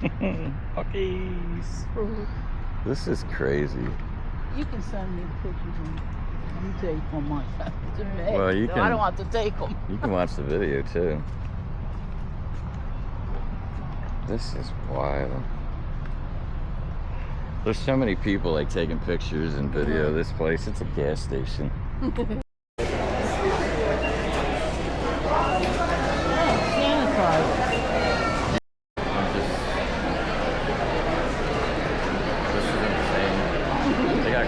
Buc-ee's. This is crazy. You can send me pictures and you take them on Saturday. Well, you can. I don't want to take them. You can watch the video too. This is wild. There's so many people like taking pictures and video of this place. It's a gas station.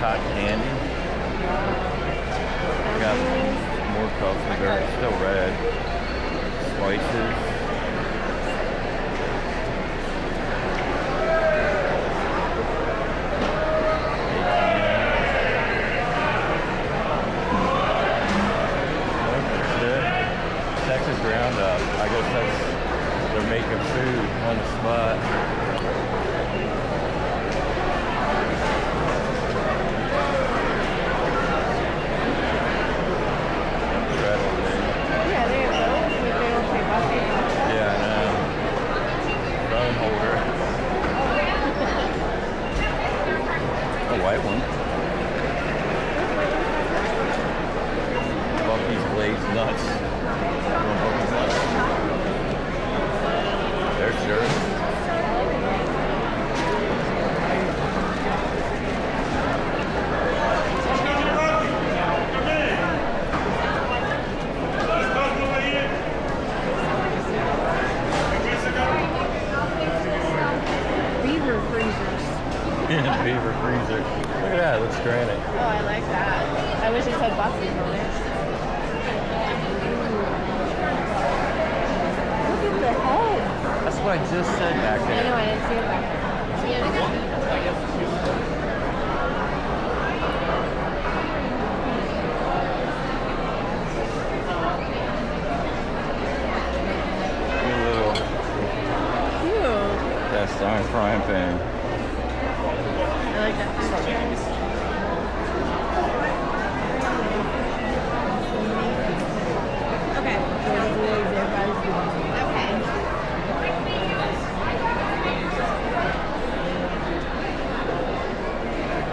Cotton candy. We got more cups in there. It's still red. Spices. Texas Roundup. I guess they're making food on the spot. White one. Buc-ee's Glazed Nuts. Buc-ee's Nuts. There's yours. Beaver freezers. Yeah, beaver freezer. Look at that, it looks granite. Oh, I like that. I wish it said Buc-ee on it. Look at the head. That's what I just said back I there. know, I didn't see it back there. Cast iron frying pan. I like that. Okay. Okay.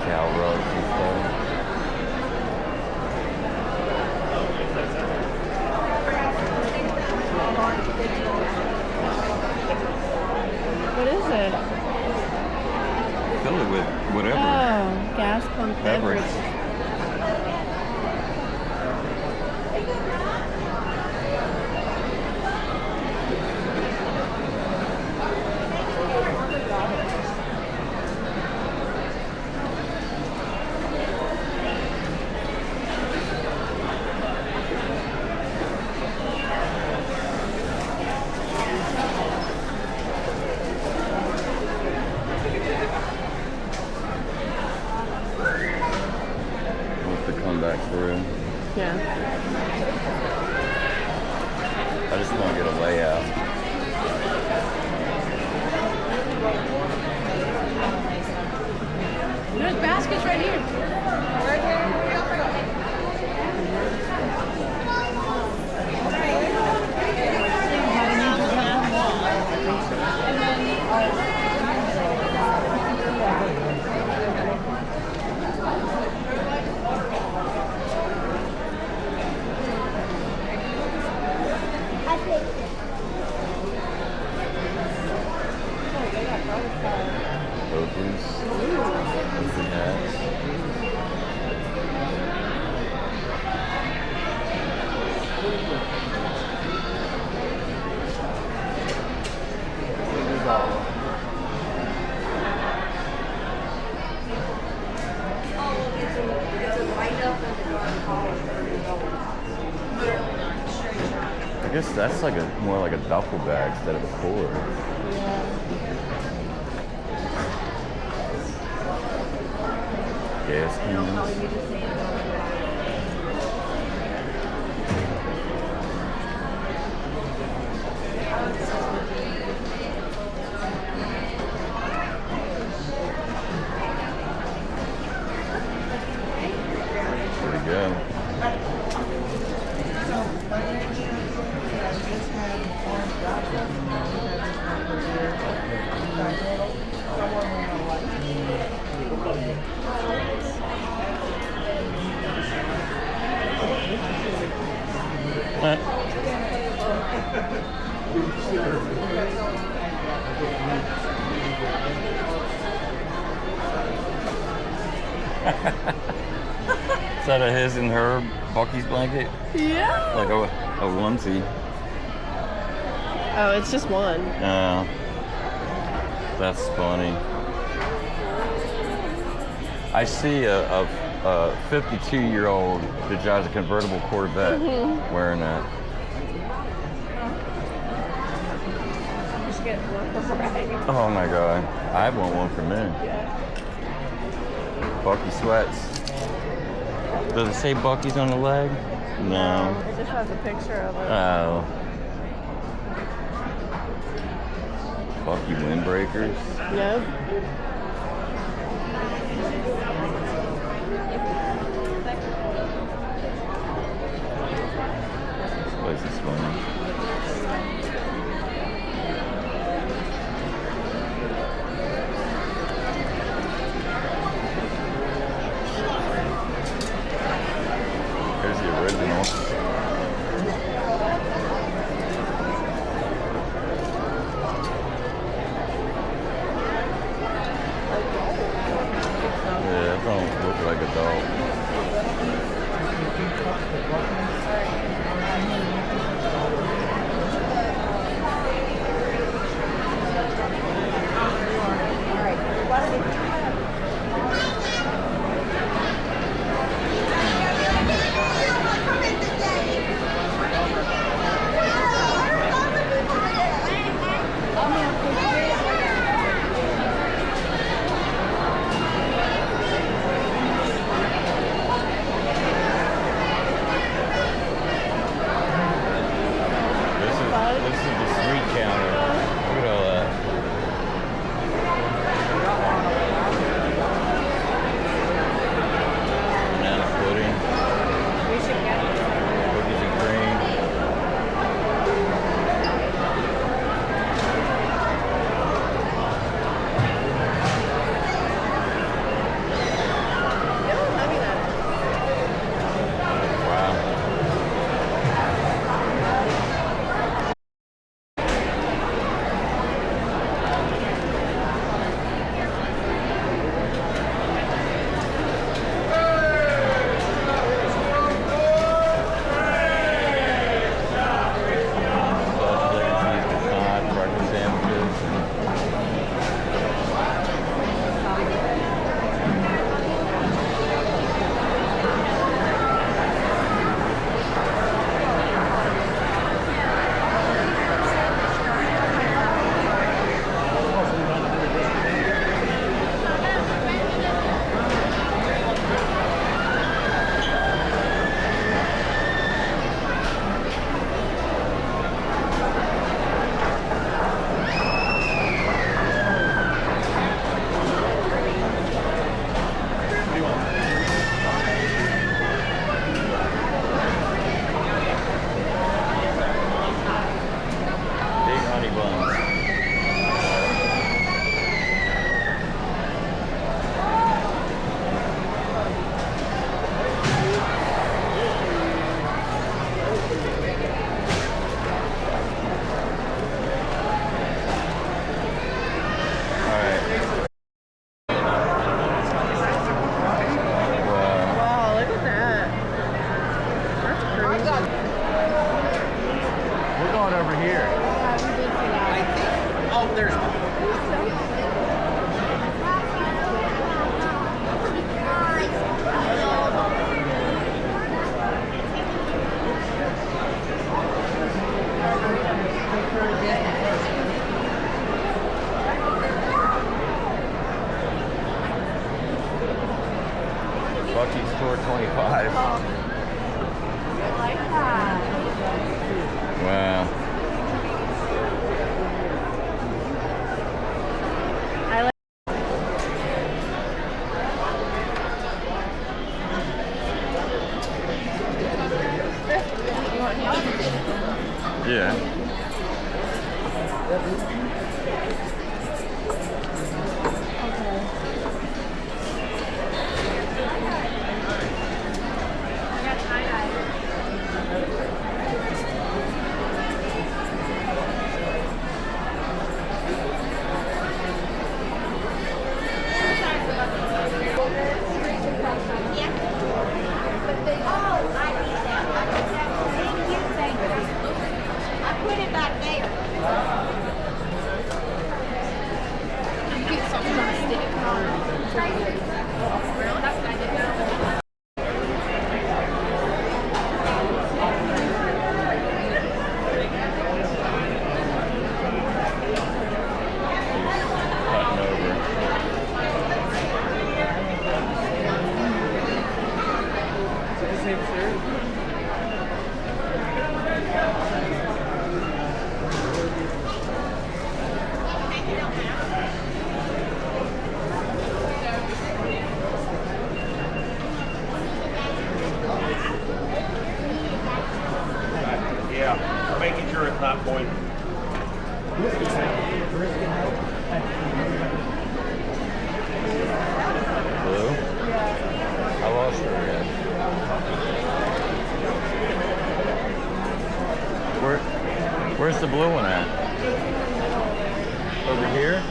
Cow rugs and stuff. What is it? Fill it with whatever. Oh, gas pump beverage. Back through. Yeah. I just want to get a layout. There's baskets right here. Right here. Oakleys. Oakley hats. I guess that's like more like a duffel bag instead of a cord. Gas cans. Pretty good. Is that a his and her Buc-ee's blanket? Yeah. Like a onesie. Oh, it's just one. That's funny. I see a 52-year-old that drives a convertible Corvette wearing that. You should get one for Friday. Oh my god. I want one for me. Yeah. Buc-ee sweats. Does it say Buc-ee's on the leg? No. It just has a picture of it. Oh. Buc-ee windbreakers. Nope. This place is funny. Here's the original. Yeah, that don't look like a dog. This is the sweet counter. Look at all that. Banana pudding. We should get it. Cookies and cream. Look how heavy that is. Wow. Sausage, egg, and cheese croissant, breakfast sandwiches. Big honey buns. All right. Wow. Wow, look at that. That's crazy. We're going over here. Oh, there's Buc-ee Store 25. Wow. I like. You want him? Yeah. Cutting over. Yeah, making sure it's not poison. Blue? I lost her again. Where's the blue one at? Over here?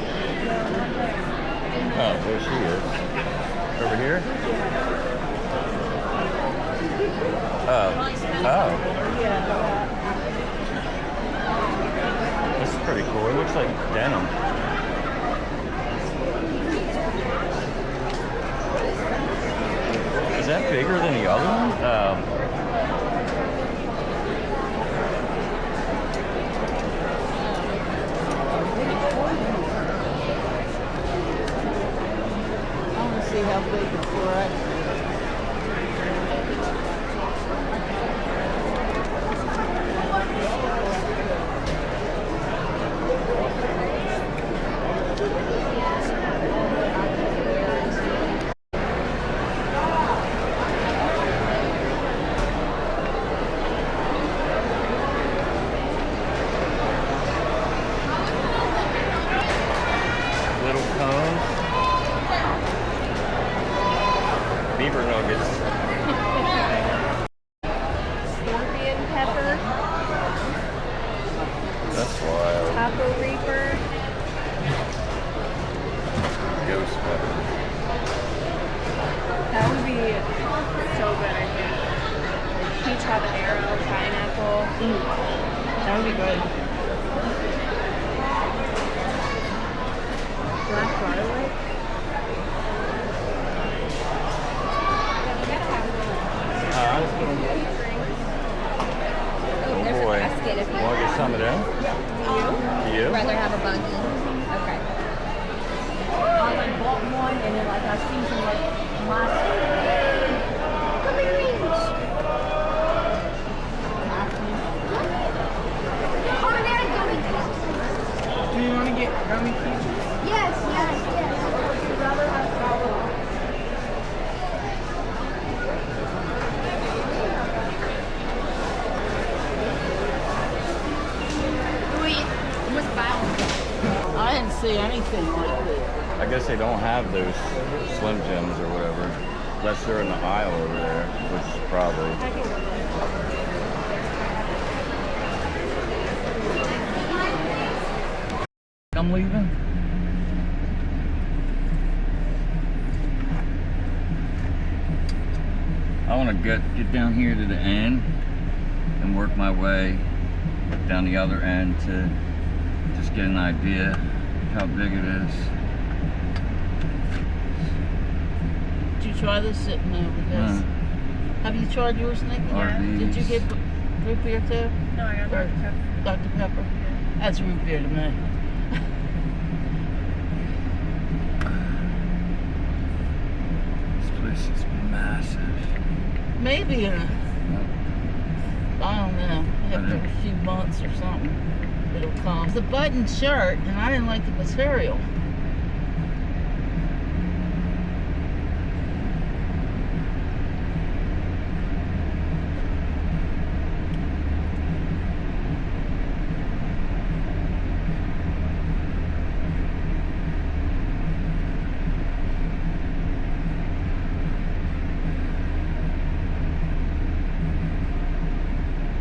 Oh, there she is. Over here? Oh. Oh. This is pretty cool. It looks like denim. Is that bigger than the other one? I want to see how big the flat. Little cones. Beaver nuggets. Scorpion pepper, That's wild. taco reaper, Ghost pepper. that would be so good, I think. Peach habanero, pineapple. That would be good. Black garlic. Boy, want to get some of them? You? Rather have a buggy. Okay. I like bought one and then like I seen some like my Come here, Reach. Do you want to get gummy peaches? Yes, yes, yes. Wait, what's that? I didn't see anything like this. I guess they don't have those Slim Jims or whatever. Unless they're in the aisle over there, which is probably. I'm leaving. I want to get down here to the end and work my way down the other end to just get an idea how big it is. Did you try this sitting over this? Have you tried yours, Nikki? Yeah. Did you get root beer too? No, I got Or Dr. Pepper? That's root beer to me. This place is massive. Maybe in a, I don't know, after a few months or something, it'll come. It's a button shirt, and I didn't like the material.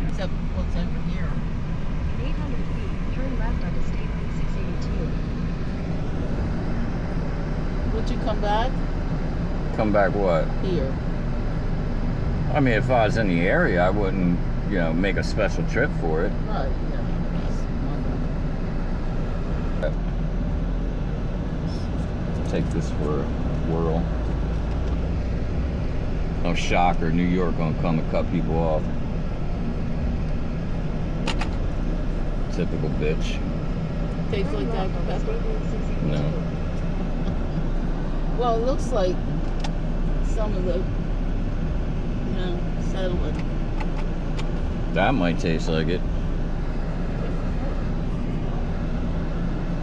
Except what's over here. 800 feet, turn left on State Route 682. Would you come back? Come back what? Here. I mean, if I was in the area, I wouldn't, make a special trip for it. Right, yeah. Take this for swirl. No shocker, New York gonna come and cut people off. Typical bitch. Tastes like Dr. Pepper. No. Well, it looks like some of the, settling. That might taste like it.